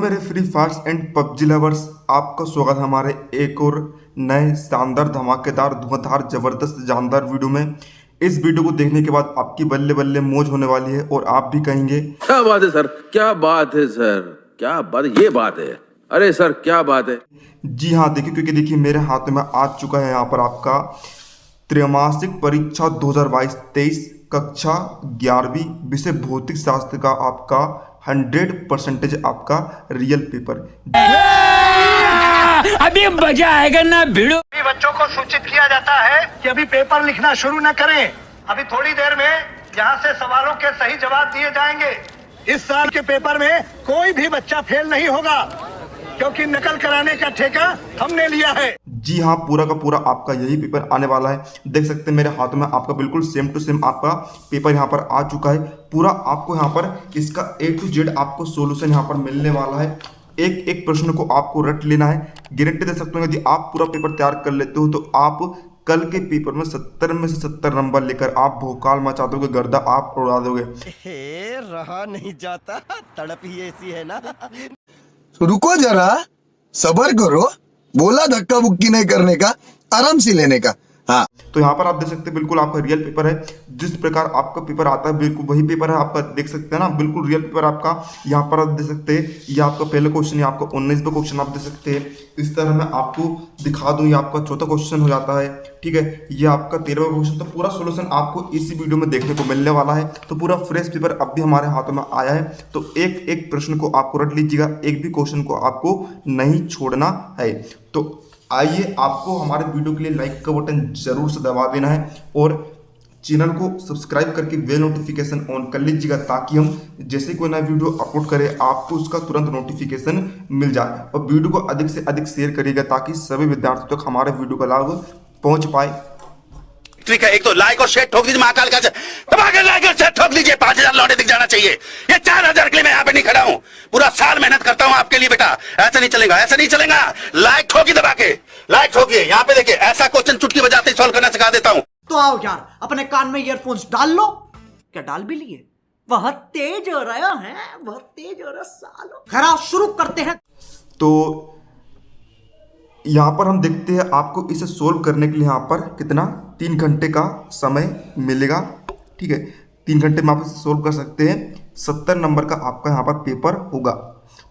मेरे free Fyers and PUBG lovers, आपका स्वागत है हमारे एक और नए शानदार धमाकेदार धुआंधार जबरदस्त जानदार वीडियो में। इस वीडियो को देखने के बाद आपकी बल्ले बल्ले मौज होने वाली है और आप भी कहेंगे क्या बात है सर, क्या बात है सर, क्या बात, ये बात है, अरे सर क्या बात है। जी हाँ, देखिए क्योंकि देखिए मेरे हाथ में आ चुका है यहाँ पर आपका त्रैमासिक परीक्षा 2022-23 कक्षा 11वीं विषय भौतिक शास्त्र का आपका 100% आपका रियल पेपर। अभी मजा आएगा ना भिड़ो। बच्चों को सूचित किया जाता है कि अभी पेपर लिखना शुरू न करें। अभी थोड़ी देर में यहाँ से सवालों के सही जवाब दिए जाएंगे। इस साल के पेपर में कोई भी बच्चा फेल नहीं होगा, क्योंकि नकल कराने का ठेका हमने लिया है। जी हाँ, पूरा का पूरा आपका यही पेपर आने वाला है। देख सकते हैं मेरे हाथों में आपका बिल्कुल सेम टू सेम आपका पेपर यहाँ पर आ चुका है। पूरा आपको यहाँ पर इसका A to Z आपको सॉल्यूशन यहाँ पर मिलने वाला है। एक एक प्रश्न को आपको रट लेना है। गारंटी दे सकते हो यदि आप पूरा पेपर तैयार कर लेते हो तो आप कल के पेपर में 70 में से 70 नंबर लेकर आप भोकाल मचा दोगे, गर्दा आप उड़ा दोगे। रहा नहीं जाता, तड़प ही ऐसी है ना। रुको जरा, सबर करो। बोला धक्का बुक्की नहीं करने का, आराम से लेने का। हाँ, तो यहाँ पर आप देख सकते हैं बिल्कुल आपका रियल पेपर है। जिस प्रकार आपका पेपर आता है बिल्कुल वही पेपर है आपका। देख सकते हैं ना, बिल्कुल रियल पेपर आपका। यहाँ पर आप देख सकते हैं ये आपका पहला क्वेश्चन है, आपका 19वां क्वेश्चन आप देख सकते हैं। इस तरह मैं आपको दिखा दूँ, ये आपका चौथा क्वेश्चन हो जाता है। ठीक है, ये आपका 13वां क्वेश्चन। तो पूरा सोल्यूशन आपको इसी वीडियो में देखने को मिलने वाला है। तो पूरा फ्रेश पेपर अब भी हमारे हाथों में आया है। तो एक एक प्रश्न को आपको रट लीजिएगा, एक भी क्वेश्चन को आपको नहीं छोड़ना है। तो आइए, आपको हमारे वीडियो के लिए लाइक का बटन जरूर से दबा देना है और चैनल को सब्सक्राइब करके बेल नोटिफिकेशन ऑन कर लीजिएगा, ताकि हम जैसे कोई नया वीडियो अपलोड करें आपको उसका तुरंत नोटिफिकेशन मिल जाए। और वीडियो को अधिक से अधिक शेयर करिएगा ताकि सभी विद्यार्थियों तक हमारे वीडियो का लाभ पहुंच पाए। ठीक है, एक तो लाइक और शेयर ठोक दीजिए, महाकाल का दबाकर लाइक और शेयर ठोक लीजिए। 5000 लौटे दिख जाना चाहिए। ये 4000 के लिए मैं यहाँ पे नहीं खड़ा हूँ, पूरा साल मेहनत करता हूँ आपके लिए बेटा। ऐसा नहीं चलेगा, ऐसा नहीं चलेगा। लाइक ठोकी, दबा के लाइक ठोकिए। यहाँ पे देखिए, ऐसा क्वेश्चन चुटकी बजाते ही सॉल्व करना सिखा देता हूँ। तो आओ यार, अपने कान में ईयरफोन्स डाल लो। क्या डाल भी लिए? बहुत तेज हो रहा है, बहुत तेज हो रहा सालो। खरा शुरू करते हैं। तो यहाँ पर हम देखते हैं आपको इसे सोल्व करने के लिए यहाँ पर कितना 3 घंटे का समय मिलेगा। ठीक है, 3 घंटे में आप इसे सोल्व कर सकते हैं। 70 नंबर का आपका यहाँ पर पेपर होगा।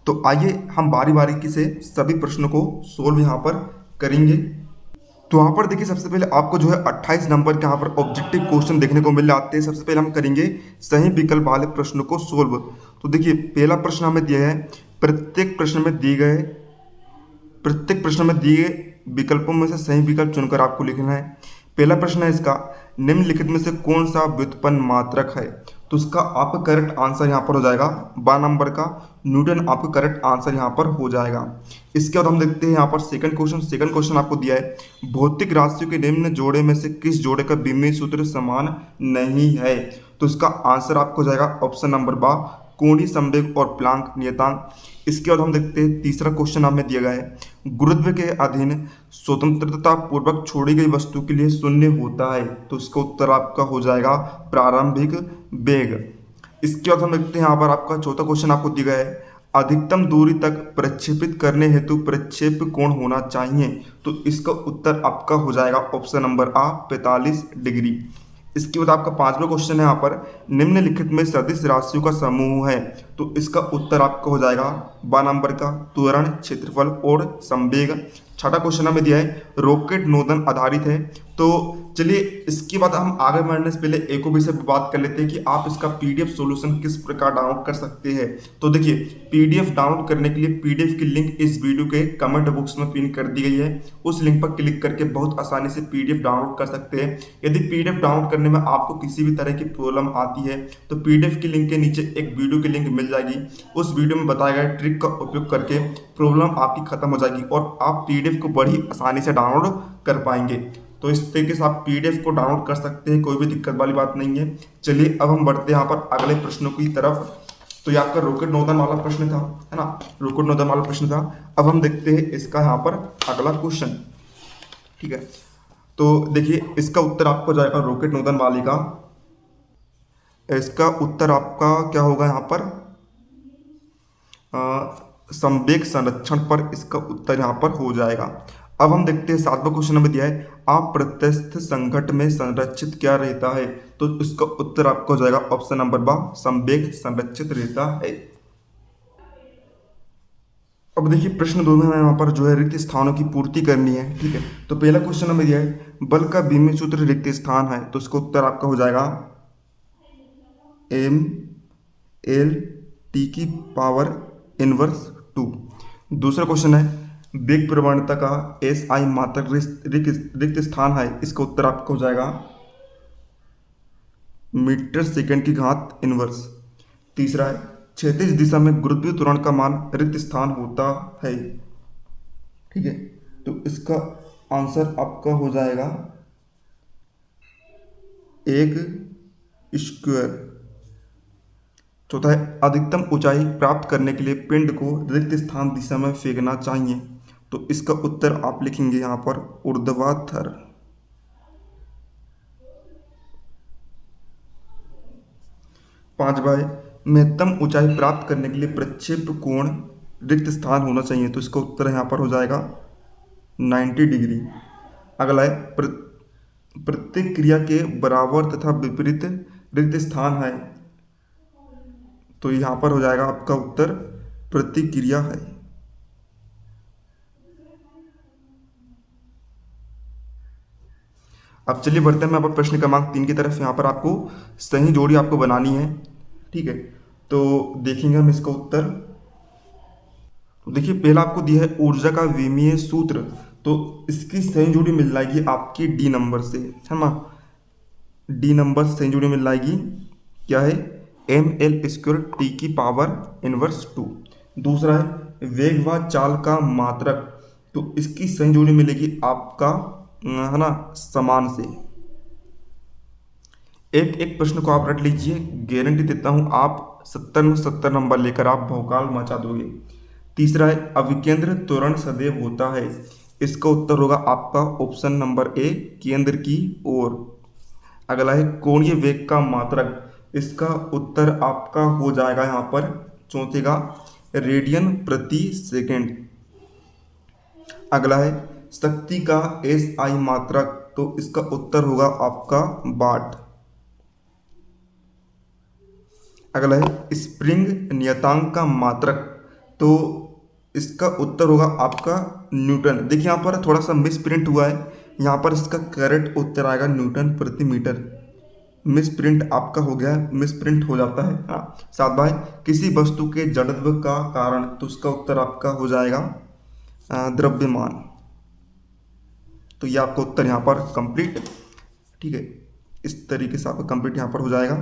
तो आइए हम बारी बारी से सभी प्रश्नों को सोल्व यहाँ पर करेंगे। तो यहाँ पर देखिए, सबसे पहले आपको जो है 28 नंबर के यहाँ पर ऑब्जेक्टिव क्वेश्चन देखने को मिल जाते हैं। सबसे पहले हम करेंगे सही विकल्प वाले प्रश्नों को सोल्व। तो देखिए, पहला प्रश्न हमें दिया है, प्रत्येक प्रश्न में दिए विकल्पों में से सही विकल्प चुनकर आपको लिखना है। पहला प्रश्न है इसका, निम्नलिखित में से कौन सा व्युत्पन्न मात्रक है? तो इसका आपका करेक्ट आंसर यहाँ पर हो जाएगा 12 नंबर का न्यूटन आपका करेक्ट आंसर यहाँ पर हो जाएगा। इसके बाद हम देखते हैं यहाँ पर सेकंड क्वेश्चन आपको दिया है, भौतिक राशियों के निम्न जोड़े में से किस जोड़े का विमीय सूत्र समान नहीं है? तो इसका आंसर आपको हो जाएगा ऑप्शन नंबर बा, कोणीय संवेग और प्लांक नियतांक। इसके बाद हम देखते हैं तीसरा क्वेश्चन हमें दिया गया है, गुरुत्व के अधीन स्वतंत्रता पूर्वक छोड़ी गई वस्तु के लिए शून्य होता है। तो इसका उत्तर आपका हो जाएगा प्रारंभिक वेग। इसके बाद हम देखते हैं यहाँ पर आपका चौथा क्वेश्चन आपको दिया गया है, अधिकतम दूरी तक प्रक्षेपित करने हेतु प्रक्षेप कोण होना चाहिए। तो इसका उत्तर आपका हो जाएगा ऑप्शन नंबर आ 45 डिग्री। इसके बाद आपका 5वां क्वेश्चन है यहाँ पर, निम्नलिखित में सदिश राशियों का समूह है। तो इसका उत्तर आपका हो जाएगा 12 नंबर का त्वरण, क्षेत्रफल और संवेग। 6वां क्वेश्चन हमें दिया है, रॉकेट नोदन आधारित है। तो चलिए इसके बाद हम आगे बढ़ने से पहले एक और विषय पर बात कर लेते हैं कि आप इसका पीडीएफ सॉल्यूशन किस प्रकार डाउनलोड कर सकते हैं। तो देखिए, पीडीएफ डाउनलोड करने के लिए पीडीएफ की लिंक इस वीडियो के कमेंट बॉक्स में पिन कर दी गई है। उस लिंक पर क्लिक करके बहुत आसानी से पीडीएफ डाउनलोड कर सकते हैं। यदि पीडीएफ डाउनलोड करने में आपको किसी भी तरह की प्रॉब्लम आती है तो पीडीएफ की लिंक के नीचे एक वीडियो की लिंक मिल जाएगी। उस वीडियो में बताया गया ट्रिक का उपयोग करके प्रॉब्लम आपकी खत्म हो जाएगी और आप पीडीएफ को बड़ी आसानी से डाउनलोड कर पाएंगे। तो इस तरीके से आप पीडीएफ को डाउनलोड कर सकते हैं, कोई भी दिक्कत वाली बात नहीं है। चलिए अब हम बढ़ते हैं यहाँ पर अगले प्रश्नों की तरफ। तो ये आपका रॉकेट नोदन वाला प्रश्न था, है ना, रॉकेट नोदन वाला प्रश्न था। अब हम देखते हैं इसका यहाँ पर अगला क्वेश्चन। ठीक है, तो देखिए इसका उत्तर आपको जाएगा रॉकेट नोदन वाले का। इसका उत्तर आपका क्या होगा यहाँ पर संवेग संरक्षण पर इसका उत्तर यहाँ पर हो जाएगा। अब हम देखते हैं 7वां क्वेश्चन नंबर दिया है अप्रत्यस्थ संघट में संरक्षित क्या रहता है, तो इसका उत्तर आपको हो जाएगा ऑप्शन नंबर बा, संवेग संरक्षित रहता है। अब देखिए प्रश्न 2 में हमें यहाँ पर जो है रिक्त स्थानों की पूर्ति करनी है, ठीक है। तो पहला क्वेश्चन नंबर दिया है बल का विमीय सूत्र रिक्त स्थान है, तो इसका उत्तर आपका हो जाएगा mL t की पावर इनवर्स 2। दूसरा क्वेश्चन है वेग प्रवणता का SI मात्रक रिक्त स्थान है, इसका उत्तर आपका हो जाएगा मीटर सेकंड की घात इनवर्स। तीसरा है क्षैतिज दिशा में गुरुत्वीय त्वरण का मान रिक्त स्थान होता है, ठीक है। तो इसका आंसर आपका हो जाएगा 1 स्क्वायर। चौथा है अधिकतम ऊंचाई प्राप्त करने के लिए पिंड को रिक्त स्थान दिशा में फेंकना चाहिए, तो इसका उत्तर आप लिखेंगे यहाँ पर ऊर्ध्वाधर। पांचवा है महत्तम ऊंचाई प्राप्त करने के लिए प्रक्षेप कोण रिक्त स्थान होना चाहिए, तो इसका उत्तर यहाँ पर हो जाएगा 90 डिग्री। अगला है प्रतिक्रिया के बराबर तथा विपरीत रिक्त स्थान है, तो यहाँ पर हो जाएगा आपका उत्तर प्रतिक्रिया है। अब चलिए बढ़ते हैं यहाँ पर प्रश्न क्रमांक 3 की तरफ। यहाँ पर आपको सही जोड़ी आपको बनानी है, ठीक है। तो देखेंगे हम इसका उत्तर। तो देखिए पहला आपको दिया है ऊर्जा का विमीय सूत्र, तो इसकी सही जोड़ी मिल जाएगी आपकी डी नंबर से, है ना। डी नंबर सही जोड़ी मिल जाएगी क्या है mL² t की पावर इनवर्स 2। दूसरा है वेग व चाल का मात्रक, तो इसकी सही जोड़ी मिलेगी आपका, है ना, समान से। एक एक प्रश्न को आप रट लीजिए, गारंटी देता हूं आप 70 में 70 नंबर लेकर आप भौकाल मचा दोगे। तीसरा है अविकेंद्र त्वरण सदैव होता है, इसका उत्तर होगा आपका ऑप्शन नंबर ए, केंद्र की ओर। अगला है कोणीय वेग का मात्रक, इसका उत्तर आपका हो जाएगा यहाँ पर चौथे का रेडियन प्रति सेकेंड। अगला है शक्ति का SI मात्रक, तो इसका उत्तर होगा आपका वाट। अगला है स्प्रिंग नियतांक का मात्रक, तो इसका उत्तर होगा आपका न्यूटन। देखिए यहाँ पर थोड़ा सा मिस प्रिंट हुआ है, यहाँ पर इसका करेक्ट उत्तर आएगा न्यूटन प्रति मीटर। मिस प्रिंट आपका हो गया है, मिस प्रिंट हो जाता है। हाँ, 7 भाई किसी वस्तु के जड़त्व का कारण, तो उसका उत्तर आपका हो जाएगा द्रव्यमान। तो ये आपका उत्तर यहाँ पर कंप्लीट, ठीक है। इस तरीके से आपका कंप्लीट यहाँ पर हो जाएगा।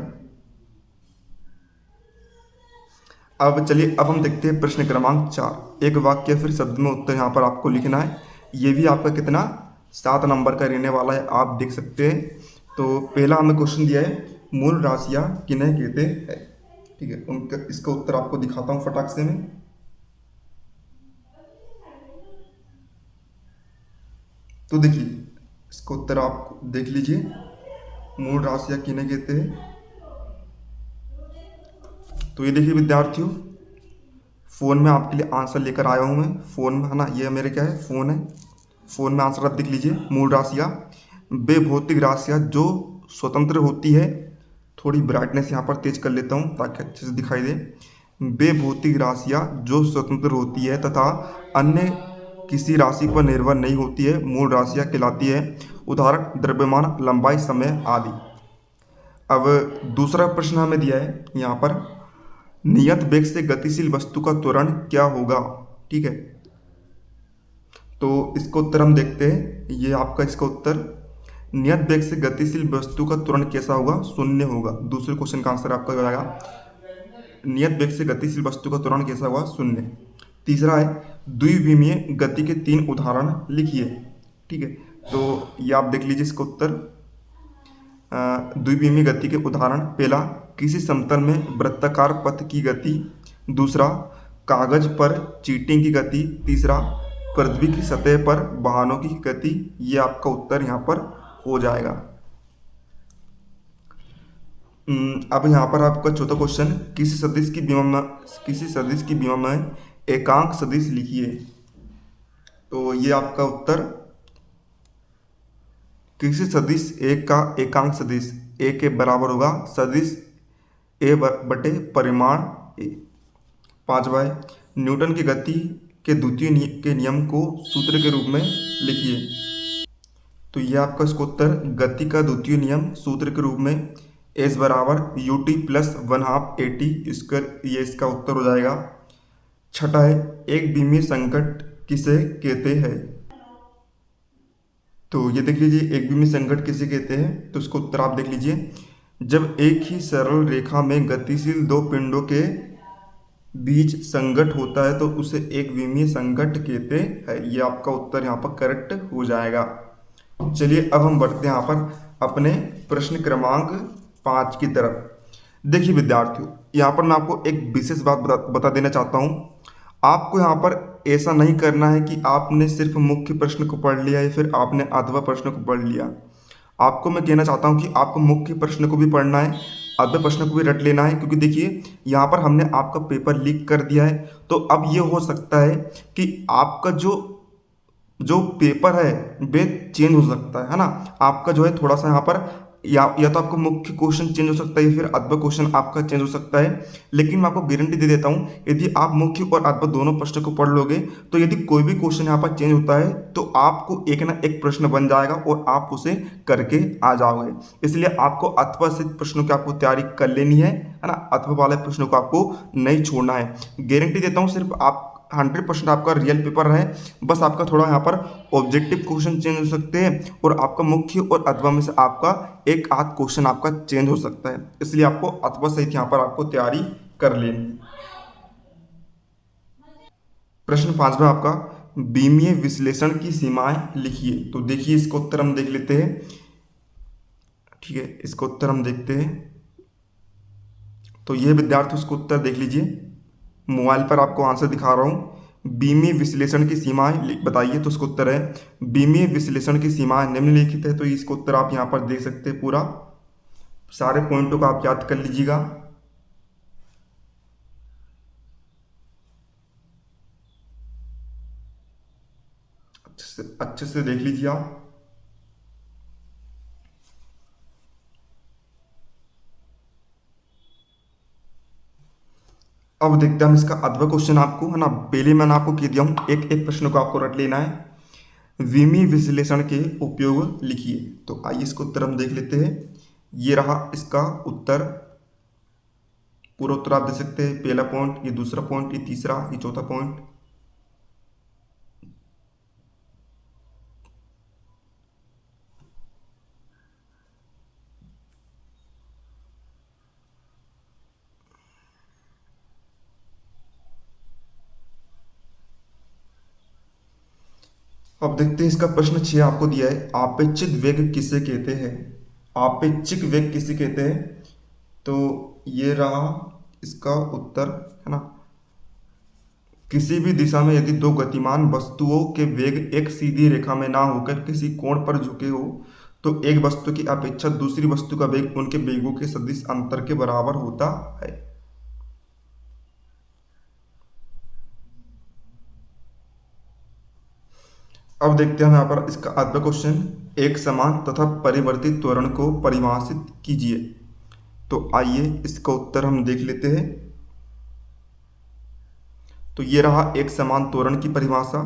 अब चलिए अब हम देखते हैं प्रश्न क्रमांक 4। एक वाक्य फिर शब्द में उत्तर यहाँ पर आपको लिखना है। ये भी आपका कितना 7 नंबर का रहने वाला है, आप देख सकते हैं। तो पहला हमें क्वेश्चन दिया है मूल राशियाँ किन्हें कहते हैं, ठीक है। उनका इसका उत्तर आपको दिखाता हूँ फटाक से मैं। तो देखिए इसका उत्तर आप देख लीजिए, मूल राशियाँ किन्हें कहते हैं। तो ये देखिए विद्यार्थियों, फ़ोन में आपके लिए आंसर लेकर आया हूँ मैं, फ़ोन में, है ना। ये मेरे क्या है, फ़ोन है। फ़ोन में आंसर आप देख लीजिए। मूल राशियाँ वे भौतिक राशियाँ जो स्वतंत्र होती है, थोड़ी ब्राइटनेस यहाँ पर तेज कर लेता हूँ ताकि अच्छे से दिखाई दे। वे भौतिक राशियाँ जो स्वतंत्र होती है तथा अन्य किसी राशि पर निर्भर नहीं होती है, मूल राशियाँ कहलाती है। उदाहरण द्रव्यमान, लंबाई, समय आदि। अब दूसरा प्रश्न हमें दिया है यहाँ पर नियत वेग से गतिशील वस्तु का त्वरण क्या होगा, ठीक है। तो इसका उत्तर हम देखते हैं। ये आपका इसका उत्तर नियत वेग से गतिशील वस्तु का त्वरण कैसा होगा, 0 होगा। दूसरे क्वेश्चन का आंसर आपका हो जाएगा नियत वेग से गतिशील वस्तु का त्वरण कैसा होगा, 0। तीसरा है द्विविमीय गति के 3 उदाहरण लिखिए, ठीक है। तो ये आप देख लीजिए इसका उत्तर। द्विविमीय गति के उदाहरण, पहला किसी समतल में वृत्ताकार पथ की गति, दूसरा कागज पर चीटिंग की गति, तीसरा पृथ्वी की सतह पर वाहनों की गति। ये आपका उत्तर यहाँ पर हो जाएगा। अब यहाँ पर आपका चौथा क्वेश्चन किसी सदिश की विमा में एकांक सदिश लिखिए। तो ये आपका उत्तर, किसी सदिश ए का एकांक सदिश ए के बराबर होगा सदिश ए बटे परिमाण ए। 5वां है, न्यूटन की गति के द्वितीय के नियम को सूत्र के रूप में लिखिए। तो ये आपका इसका उत्तर, गति का द्वितीय नियम सूत्र के रूप में एस बराबर U T plus 1/2 AT square, ये इसका उत्तर हो जाएगा। 6वां है, एक विमीय संकट किसे कहते हैं। तो ये देख लीजिए, एक विमीय संकट किसे कहते हैं। तो इसका उत्तर आप देख लीजिए, जब एक ही सरल रेखा में गतिशील दो पिंडों के बीच संकट होता है तो उसे एक विमीय संकट कहते हैं। ये आपका उत्तर यहाँ पर करेक्ट हो जाएगा। चलिए अब हम बढ़ते हैं यहाँ पर अपने प्रश्न क्रमांक 5 की तरफ। देखिए विद्यार्थियों, यहाँ पर मैं आपको एक विशेष बात बता देना चाहता हूँ। आपको यहाँ पर ऐसा नहीं करना है कि आपने सिर्फ मुख्य प्रश्न को पढ़ लिया या फिर आपने अथवा प्रश्न को पढ़ लिया। आपको मैं कहना चाहता हूँ कि आपको मुख्य प्रश्न को भी पढ़ना है, अथवा प्रश्न को भी रट लेना है, क्योंकि देखिए यहाँ पर हमने आपका पेपर लीक कर दिया है। तो अब ये हो सकता है कि आपका जो पेपर है वे चेंज हो सकता है ना। आपका जो है थोड़ा सा यहाँ पर या तो आपका मुख्य क्वेश्चन चेंज हो सकता है या फिर अथवा क्वेश्चन आपका चेंज हो सकता है। लेकिन मैं आपको गारंटी दे देता हूँ, यदि आप मुख्य और अथवा दोनों प्रश्न को पढ़ लोगे तो यदि कोई भी क्वेश्चन यहाँ पर चेंज होता है तो आपको एक ना एक प्रश्न बन जाएगा और आप उसे करके आ जाओगे। इसलिए आपको अथवा से प्रश्नों की आपको तैयारी कर लेनी है ना। अथवा वाले प्रश्नों को आपको नहीं छोड़ना है। गारंटी देता हूँ, सिर्फ आप 100% आपका रियल पेपर है, बस आपका थोड़ा यहाँ पर ऑब्जेक्टिव क्वेश्चन चेंज हो सकते हैं और आपका मुख्य और अथवा में से आपका एक आध क्वेश्चन आपका चेंज हो सकता है। इसलिए आपको अथवा सहित यहाँ पर आपको तैयारी कर लेनी है। प्रश्न 5वां आपका, बीमीय विश्लेषण की सीमाएं लिखिए। तो देखिए इसका उत्तर हम देख लेते हैं। ठीक है, इसका उत्तर हम देखते हैं। तो ये विद्यार्थी उसको उत्तर देख लीजिए, मोबाइल पर आपको आंसर दिखा रहा हूँ। बीमीय विश्लेषण की सीमाएं बताइए। तो इसका उत्तर है, बीमीय विश्लेषण की सीमाएं निम्नलिखित है। तो इसका उत्तर आप यहाँ पर देख सकते हैं। पूरा सारे पॉइंटों को आप याद कर लीजिएगा। अच्छे से देख लीजिए आप। अब देखते हैं हम इसका अथवा क्वेश्चन आपको, है ना। पहले मैंने आपको कह दिया हूँ, एक एक प्रश्न को आपको रट लेना है। विमीय विश्लेषण के उपयोग लिखिए। तो आइए इसका उत्तर हम देख लेते हैं। ये रहा इसका उत्तर। पूरा उत्तर आप दे सकते हैं। पहला पॉइंट, ये दूसरा पॉइंट, ये तीसरा, ये चौथा पॉइंट। अब देखते हैं इसका प्रश्न 6 आपको दिया है, आपेक्षिक वेग किसे कहते हैं। आपेक्षिक वेग किसे कहते हैं। तो ये रहा इसका उत्तर, है ना। किसी भी दिशा में यदि दो गतिमान वस्तुओं के वेग एक सीधी रेखा में ना होकर किसी कोण पर झुके हो तो एक वस्तु की अपेक्षा दूसरी वस्तु का वेग उनके वेगों के सदिश अंतर के बराबर होता है। अब देखते हैं यहाँ पर इसका अथवा क्वेश्चन, एक समान तथा परिवर्तित त्वरण को परिभाषित कीजिए। तो आइए इसका उत्तर हम देख लेते हैं। तो ये रहा एक समान त्वरण की परिभाषा।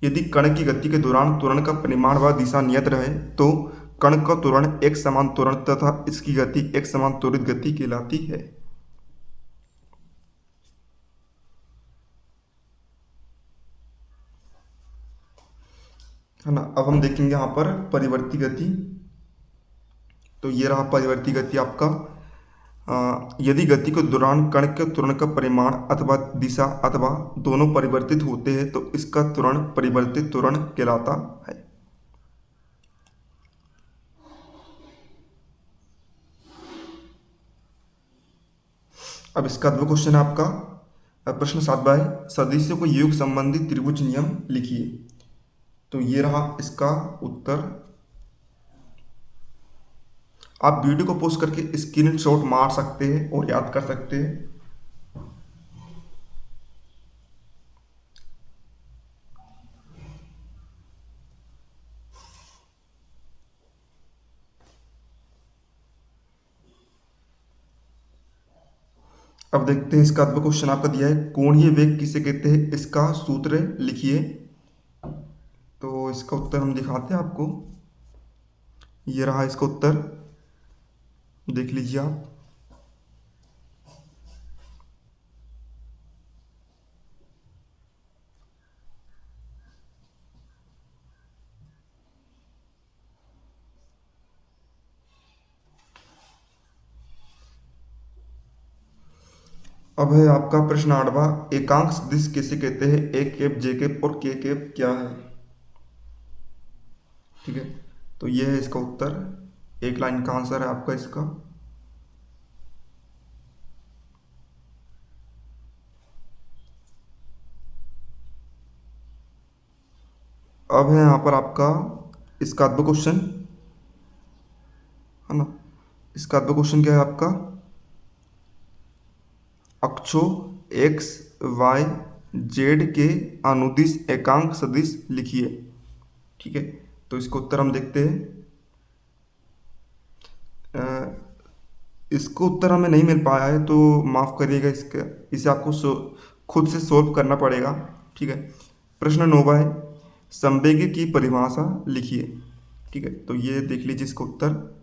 यदि कण की गति के दौरान त्वरण का परिमाण व दिशा नियत रहे तो कण का त्वरण एक समान त्वरण तथा इसकी गति एक समान त्वरित गति कहलाती है। है ना। अब हम देखेंगे यहाँ पर परिवर्ती गति। तो ये रहा परिवर्ती गति आपका। यदि गति के दौरान कण के त्वरण का परिमाण अथवा दिशा अथवा दोनों परिवर्तित होते हैं तो इसका त्वरण परिवर्तित त्वरण कहलाता है। अब इसका अगला क्वेश्चन है आपका प्रश्न 7वां है, सदिशों को योग संबंधी त्रिभुज नियम लिखिए। तो ये रहा इसका उत्तर। आप वीडियो को पोस्ट करके स्क्रीनशॉट मार सकते हैं और याद कर सकते हैं। अब देखते हैं इसका अगला क्वेश्चन आपका दिया है, कोणीय वेग किसे कहते हैं, इसका सूत्र लिखिए। तो इसका उत्तर हम दिखाते हैं आपको, ये रहा इसका उत्तर, देख लीजिए आप। अब है आपका प्रश्न 8वां, एकांक सदिश किसे कहते हैं, ए कैप, जे कैप और के कैप क्या है। ठीक है, तो ये है इसका उत्तर, एक लाइन का आंसर है आपका इसका। अब है यहाँ पर आपका इसका अगला क्वेश्चन, है ना। इसका अगला क्वेश्चन क्या है आपका, अक्षों एक्स वाई जेड के अनुदिश एकांक सदिश लिखिए। ठीक है, तो इसका उत्तर हम देखते हैं। इसको उत्तर हमें नहीं मिल पाया है तो माफ़ करिएगा, इसे आपको खुद से सोल्व करना पड़ेगा। ठीक है, प्रश्न 9वां है, संवेग की परिभाषा लिखिए। ठीक है, तो ये देख लीजिए इसका उत्तर।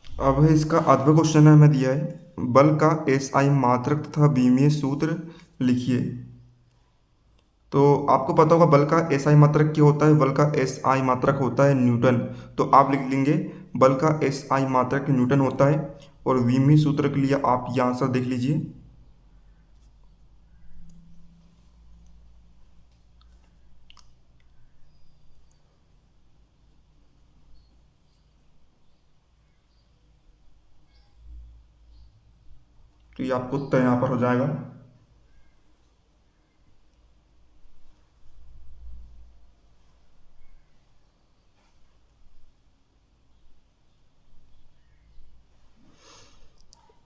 अब है इसका आठवां क्वेश्चन है, हमें दिया है बल का एसआई मात्रक तथा विमीय सूत्र लिखिए। तो आपको पता होगा बल का एसआई मात्रक क्या होता है, बल का एसआई मात्रक होता है न्यूटन। तो आप लिख लेंगे बल का एसआई मात्रक न्यूटन होता है। और विमीय सूत्र के लिए आप ये आंसर देख लीजिए, तो ये आपको उत्तर यहाँ पर हो जाएगा।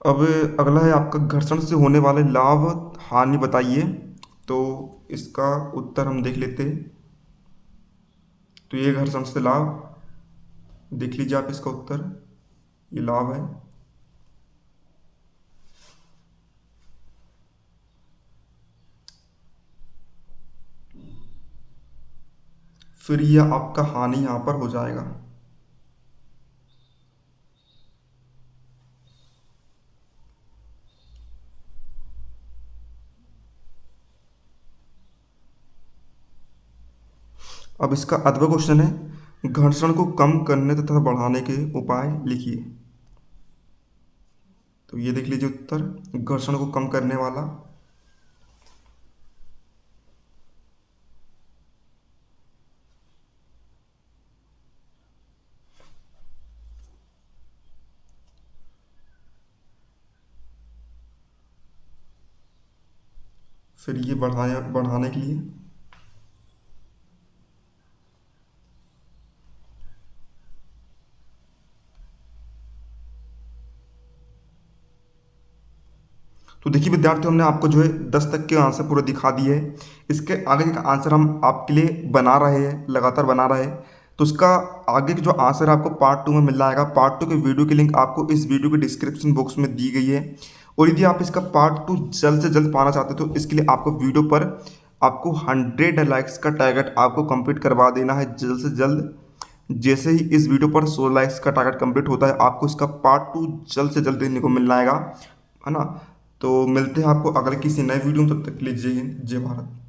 अब अगला है आपका घर्षण से होने वाले लाभ हानि बताइए। तो इसका उत्तर हम देख लेते हैं। तो ये घर्षण से लाभ देख लीजिए आप, इसका उत्तर ये लाभ है। फिर यह आपका हानि यहाँ पर हो जाएगा। अब इसका अगला क्वेश्चन है, घर्षण को कम करने तथा बढ़ाने के उपाय लिखिए। तो ये देख लीजिए उत्तर, घर्षण को कम करने वाला। फिर ये बढ़ाने के लिए। तो देखिए विद्यार्थियों, हमने आपको जो है 10 तक के आंसर पूरे दिखा दिए है। इसके आगे का आंसर हम आपके लिए बना रहे हैं, लगातार बना रहे हैं। तो उसका आगे के जो आंसर आपको पार्ट 2 में मिल जाएगा। पार्ट 2 के वीडियो की लिंक आपको इस वीडियो के डिस्क्रिप्शन बॉक्स में दी गई है। और यदि आप इसका पार्ट 2 जल्द से जल्द पाना चाहते हो तो इसके लिए आपको वीडियो पर आपको 100 लाइक्स का टारगेट आपको कंप्लीट करवा देना है जल्द से जल्द। जैसे ही इस वीडियो पर 100 लाइक्स का टारगेट कंप्लीट होता है, आपको इसका पार्ट 2 जल्द से जल्द देखने को मिल जाएगा, है ना। तो मिलते हैं आपको अगले किसी नए वीडियो में, तब तक के लिए जय हिंद, जय भारत।